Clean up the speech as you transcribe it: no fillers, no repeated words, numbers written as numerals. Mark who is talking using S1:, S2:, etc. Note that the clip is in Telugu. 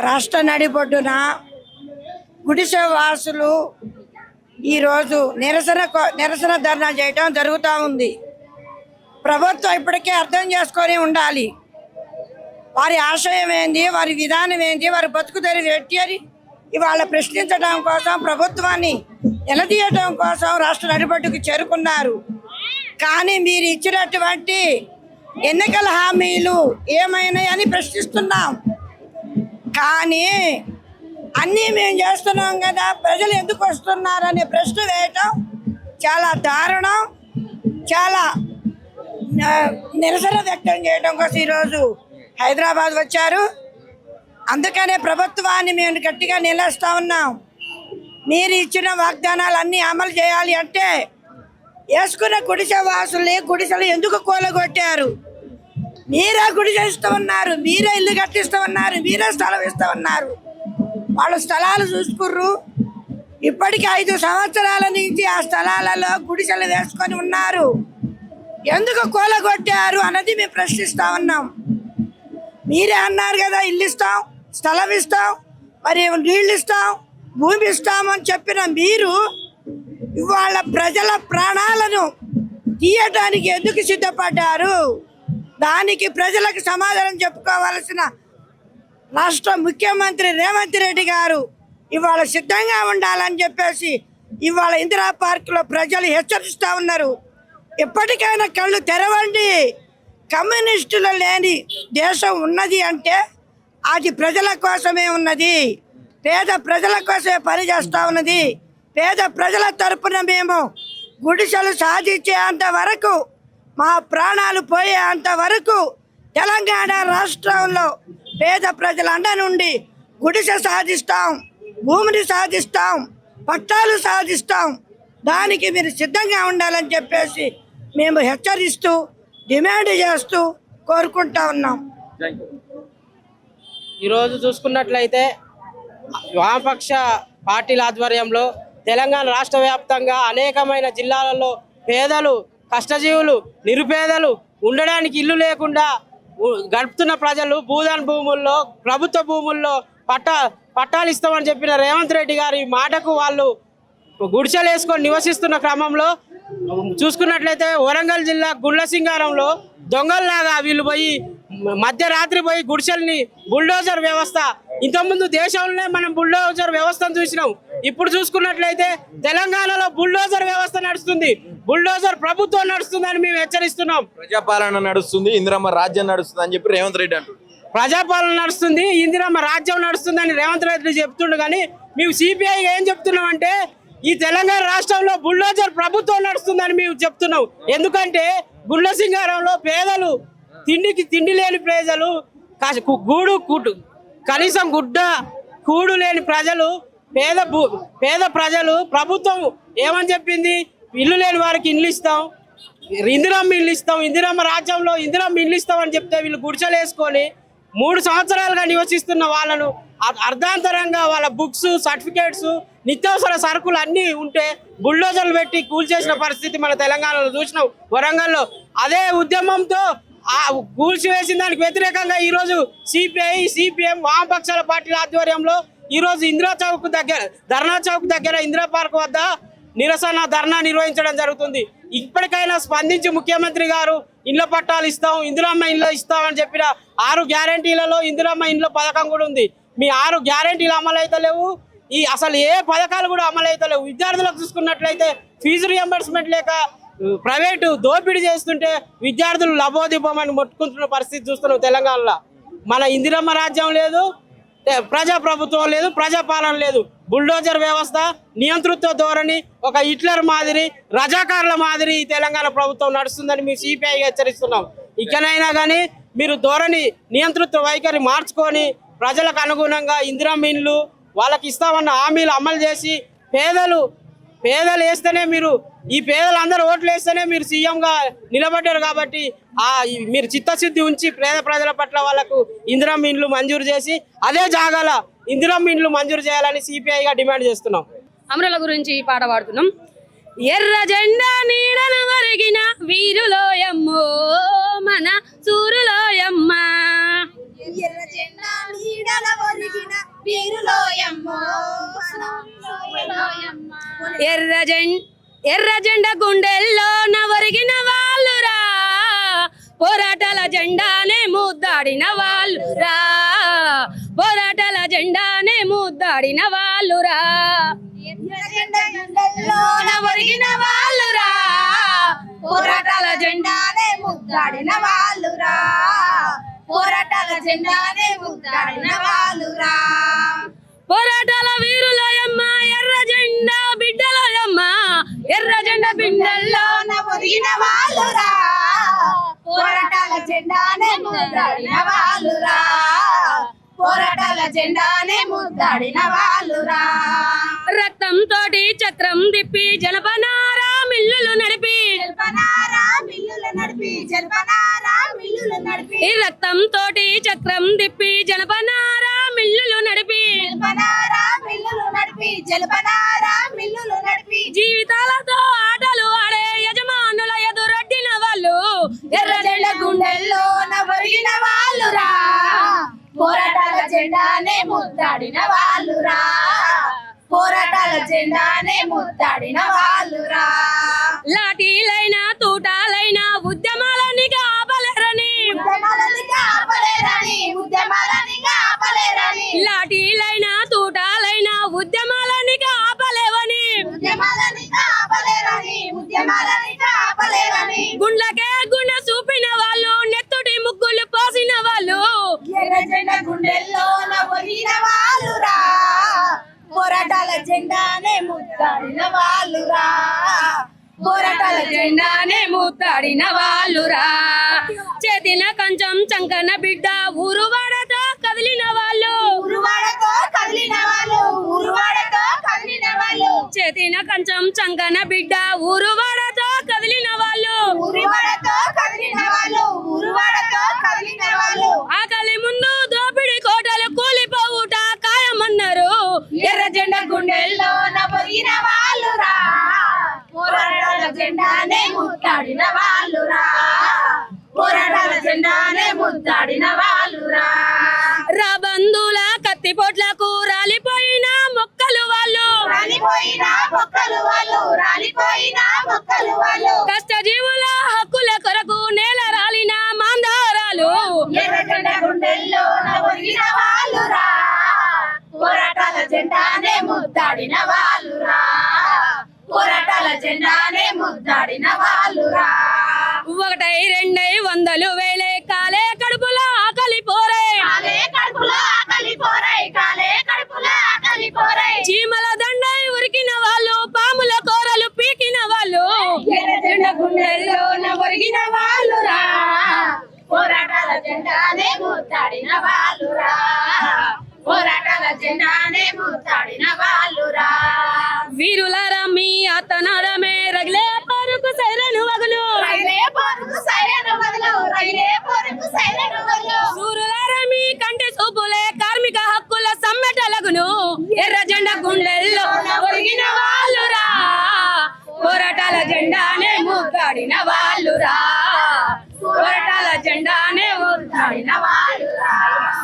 S1: రాష్ట్ర నడిబొడ్డున గుడిసె వాసులు ఈరోజు నిరసన ధర్నా చేయడం జరుగుతూ ఉంది. ప్రభుత్వం ఇప్పటికే అర్థం చేసుకొని ఉండాలి. వారి ఆశయం ఏంది, వారి విధానం ఏంది, వారి బతుకు తెరువు ఏంటి అని ఇవాళ ప్రశ్నించడం కోసం, ప్రభుత్వాన్ని నిలదీయడం కోసం రాష్ట్ర నడిబొడ్డుకు చేరుకున్నారు. కానీ మీరు ఇచ్చినటువంటి ఎన్నికల హామీలు ఏమైనాయని ప్రశ్నిస్తున్నాం. కానీ అన్నీ మేము చేస్తున్నాం కదా, ప్రజలు ఎందుకు వస్తున్నారనే ప్రశ్న వేయటం చాలా దారుణం. చాలా నిరసన వ్యక్తం చేయడం కోసం ఈరోజు హైదరాబాద్ వచ్చారు. అందుకనే ప్రభుత్వాన్ని మేము గట్టిగా నిలస్తా ఉన్నాం. మీరు ఇచ్చిన వాగ్దానాలన్నీ అమలు చేయాలి అంటే వేసుకున్న గుడిసె వాసుల్ని గుడిసెలు ఎందుకు కూలగొట్టారు? మీరే గుడిసె ఇస్తామన్నారు, మీరే ఇల్లు కట్టిస్తామన్నారు, మీరే స్థలం ఇస్తామన్నారు. వాళ్ళ స్థలాలు చూసుకుర్రు. ఇప్పటికి 5 సంవత్సరాల నుంచి ఆ స్థలాలలో గుడిసెలు వేసుకొని ఉన్నారు. ఎందుకు కూలగొట్టారు అన్నది మేము ప్రశ్నిస్తా ఉన్నాం. మీరే అన్నారు కదా, ఇల్లు ఇస్తాం, స్థలం ఇస్తాం, మరి నీళ్ళు ఇస్తాం, భూమి ఇస్తామని చెప్పిన మీరు ఇవాళ ప్రజల ప్రాణాలను తీయటానికి ఎందుకు సిద్ధపడ్డారు? దానికి ప్రజలకు సమాధానం చెప్పుకోవాల్సిన రాష్ట్ర ముఖ్యమంత్రి రేవంత్ రెడ్డి గారు ఇవాళ సిద్ధంగా ఉండాలని చెప్పేసి ఇవాళ ఇందిరా పార్కులో ప్రజలు హెచ్చరిస్తూ ఉన్నారు. ఎప్పటికైనా కళ్ళు తెరవండి. కమ్యూనిస్టులు లేని దేశం ఉన్నది అంటే అది ప్రజల కోసమే ఉన్నది. పేద ప్రజల కోసమే పనిచేస్తూ ఉన్నది. పేద ప్రజల తరపున మేము గుడిసెలు సాధించేంత వరకు, మా ప్రాణాలు పోయేంత వరకు తెలంగాణ రాష్ట్రంలో పేద ప్రజల అండ నుండి గుడిసె సాధిస్తాం, భూమిని సాధిస్తాం, పట్టాలు సాధిస్తాం. దానికి మీరు సిద్ధంగా ఉండాలని చెప్పేసి మేము హెచ్చరిస్తూ డిమాండ్ చేస్తూ కోరుకుంటా ఉన్నాం.
S2: ఈరోజు చూసుకున్నట్లయితే వామపక్ష పార్టీల ఆధ్వర్యంలో తెలంగాణ రాష్ట్ర వ్యాప్తంగా అనేకమైన జిల్లాలలో పేదలు, కష్టజీవులు, నిరుపేదలు ఉండడానికి ఇల్లు లేకుండా గడుపుతున్న ప్రజలు భూదాన్ భూముల్లో, ప్రభుత్వ భూముల్లో పట్టాలు ఇస్తామని చెప్పిన రేవంత్ రెడ్డి గారి మాటకు వాళ్ళు గుడిసెలు వేసుకొని నివసిస్తున్న క్రమంలో చూసుకున్నట్లయితే వరంగల్ జిల్లా గుండ్లసింగారంలో దొంగల్లాగా వీళ్ళు పోయి మధ్యరాత్రి పోయి గుడిసెల్ని బుల్డోజర్ వ్యవస్థ, ఇంతకుముందు దేశంలోనే మనం బుల్డోజర్ వ్యవస్థను చూసినాం. ఇప్పుడు చూసుకున్నట్లయితే తెలంగాణలో బుల్డోజర్ వ్యవస్థ నడుస్తుంది, బుల్డోజర్ ప్రభుత్వం నడుస్తుందని మేము హెచ్చరిస్తున్నాం.
S3: ప్రజాపాలన నడుస్తుంది, ఇందిరమ్మ రాజ్యం నడుస్తుంది అని చెప్పి రేవంత్ రెడ్డి అంటారు.
S2: ప్రజాపాలన నడుస్తుంది, ఇందిరమ్మ రాజ్యం నడుస్తుందని రేవంత్ రెడ్డి చెప్తుండు. కానీ మేము సిపిఐ ఏం చెప్తున్నాం అంటే ఈ తెలంగాణ రాష్ట్రంలో బుల్డోజర్ ప్రభుత్వం నడుస్తుందని మేము చెప్తున్నాం. ఎందుకంటే గుండ్లసింగారంలో పేదలు, తిండి లేని ప్రజలు, కనీసం కూడు లేని ప్రజలు, పేద ప్రజలు ప్రభుత్వం ఏమని చెప్పింది? ఇల్లు లేని వారికి ఇల్లు ఇస్తాం, ఇందిరమ్మ ఇల్లు ఇస్తాం, ఇందిరమ్మ రాజ్యంలో ఇందిరమ్మ ఇల్లు ఇస్తాం అని చెప్తే వీళ్ళు గుడిసెలు వేసుకొని 3 సంవత్సరాలుగా నివసిస్తున్న వాళ్ళను అర్ధాంతరంగా వాళ్ళ బుక్స్, సర్టిఫికేట్స్, నిత్యావసర సరుకులు అన్నీ ఉంటే బుల్డోజర్లు పెట్టి కూల్చేసిన పరిస్థితి మన తెలంగాణలో చూసినాం. వరంగల్లో అదే ఉద్యమంతో కూల్చివేసిన దానికి వ్యతిరేకంగా ఈరోజు సిపిఐ, సిపిఎం, వామపక్షాల పార్టీల ఆధ్వర్యంలో ఈరోజు ధర్నా చౌక్ దగ్గర ఇందిరా పార్క్ వద్ద నిరసన ధర్నా నిర్వహించడం జరుగుతుంది. ఇప్పటికైనా స్పందించి ముఖ్యమంత్రి గారు ఇండ్ల పట్టాలు ఇస్తాం, ఇందిరమ్మ ఇండ్లు ఇస్తామని చెప్పిన 6 గ్యారంటీలలో ఇందిరమ్మ ఇండ్ల పథకం కూడా ఉంది. మీ 6 గ్యారంటీలు అమలైతలేవు, అసలు ఏ పథకాలు కూడా అమలైతలేవు. విద్యార్థులకు చూసుకున్నట్లయితే ఫీజు రియంబర్స్మెంట్ లేక ప్రైవేటు దోపిడీ చేస్తుంటే విద్యార్థులు లబోదిబ్బమని మొట్టుకుంటున్న పరిస్థితి చూస్తున్నాం తెలంగాణలో. మన ఇందిరమ్మ రాజ్యం లేదు, ప్రజాప్రభుత్వం లేదు, ప్రజాపాలన లేదు. బుల్డోజర్ వ్యవస్థ, నియంతృత్వ ధోరణి, ఒక హిట్లర్ మాదిరి, రజాకారుల మాదిరి ఈ తెలంగాణ ప్రభుత్వం నడుస్తుందని మేము సిపిఐ హెచ్చరిస్తున్నాం. ఇకనైనా కానీ మీరు ధోరణి, నియంతృత్వ వైఖరి మార్చుకొని ప్రజలకు అనుగుణంగా ఇందిరమ్మ ఇండ్లు వాళ్ళకి ఇస్తామన్న హామీలు అమలు చేసి పేదలు వేస్తేనే ఈ పేదలందరూ ఓట్లు వేస్తేనే మీరు సీఎంగా నిలబడ్డారు. కాబట్టి మీరు చిత్తశుద్ధి ఉంచి పేద ప్రజల పట్ల వాళ్ళకు ఇందిరమ్మ ఇండ్లు మంజూరు చేసి అదే జాగాల ఇందిరమ్మ ఇండ్లు మంజూరు చేయాలని సిపిఐగా డిమాండ్ చేస్తున్నాం.
S4: అమరుల గురించి పాట పాడుతున్నాం. ఎర్ర జెండా నీడను ఒరిగిన వీరులోయమ్మో మన సూరులోయమ్మ,
S5: ఎర్ర జెండా నీడల ఒరిగిన
S4: ఎర్ర జెండా గుండెల్లో నవరిగిన వాళ్ళురా పోరాటాల జెండానే ముద్దాడిన వాళ్ళురా పోరాటాల జెండానే ముద్దాడిన వాళ్ళురా నవరిగిన వాళ్ళురా పోరాటాల జెండానే ముద్దాడిన వాళ్ళురా పోరాటాల జెండానే ముద్దాడిన వాళ్ళురా పోరాటాల వీరులయమ్మ ఎర్ర జెండా బిడ్డలయమ్మ ఎర్ర జెండా బిడ్డల్లో నవరిగిన వాళ్ళురా పోరాటాల జెండానే ముద్దాడిన వాళ్ళురా పోరాటాల జెండానే ముద్దాడిన వాళ్ళురా రక్తం తోటి చక్రం తిప్పి జనపనారా మిల్లులు నడిపి ఈ రక్తం తోటి చక్రం తిప్పి జనపనారా మిల్లులు నడిపి జీవితాలతో ఆటలు ఆడే యజమానుల ఎదురొడ్డిన వాళ్ళు ఎర్ర జెండ గుండెల్లో నవరిగిన వాళ్ళురా పోరాటాల జెండానే ముద్దాడిన వాళ్ళురా పోరాటాల జెండానే ముద్దాడిన వాళ్ళురా లాఠీలైనా తూటాలైనా ఉద్యమాలని కాపలేరని లాఠీలైనా తూటాలైనా ఉద్యమాలని కాపలేవని గుండ్లకే గుండె చూపిన వాళ్ళు నెత్తుటి ముగ్గులు పోసిన వాళ్ళు గుండెల్లో నవరిగిన వాళ్ళురా పోరాటాల జెండానే ముద్దాడిన వాళ్ళురా పోరాటాల జెండానే ముద్దాడిన వాళ్ళురా చేతిన కంచం చంకన బిడ్డ ఊరువాడతో కదిలిన వాళ్ళు చేతిన కంచం చంకన బిడ్డ ఊరువాడతో కదిలిన వాళ్ళు ఆకలి ముందు దోపిడి కోటలు కూలిపోవుట ఖాయమన్నారు ఎర్ర జెండా గుండెల్లో నవరిగిన వాళ్ళురా పోరాటాల జెండానే ముద్దాడిన వాళ్ళురా పోరాటాల జెండానే ముద్దాడిన వాళ్ళురా రాబందుల కత్తిపోట్లకు రాలిపోయిన మొక్కలు వాళ్ళు కష్టజీవుల హక్కుల కొరకు నేల రాలిన మాందారాలు పోరాటాల జెండానే ముద్దాడిన వాళ్ళురా పోరాటాల జెండానే ముద్దాడిన వాళ్ళురా ఒకటై రెండై వందలు వేలే కాలే కడుపుల ఆకలి పోరే చీమల దండై ఉరికిన వాళ్ళు పాముల కూరలు పీకిన వాళ్ళు గుండెల్లో నవరిగిన వాళ్ళురా పోరాటాల జెండానే ముద్దాడిన వాళ్ళురా పోరాటాల జెండానే ముద్దాడిన వాళ్ళురా వీరులారా మీ అత్తనాడమే రగిలే పరుకు సైరను వగులు సూరులారా మీ కంటి చూపులే కార్మిక హక్కుల సమ్మెటలగును ఎర్ర జెండా గుండెల్లో ఒరిగిన వాళ్ళురా పోరాటాల జెండానే ముద్దాడిన వాళ్ళురా పోరాటాల జెండానే ముద్దాడిన వాళ్ళురా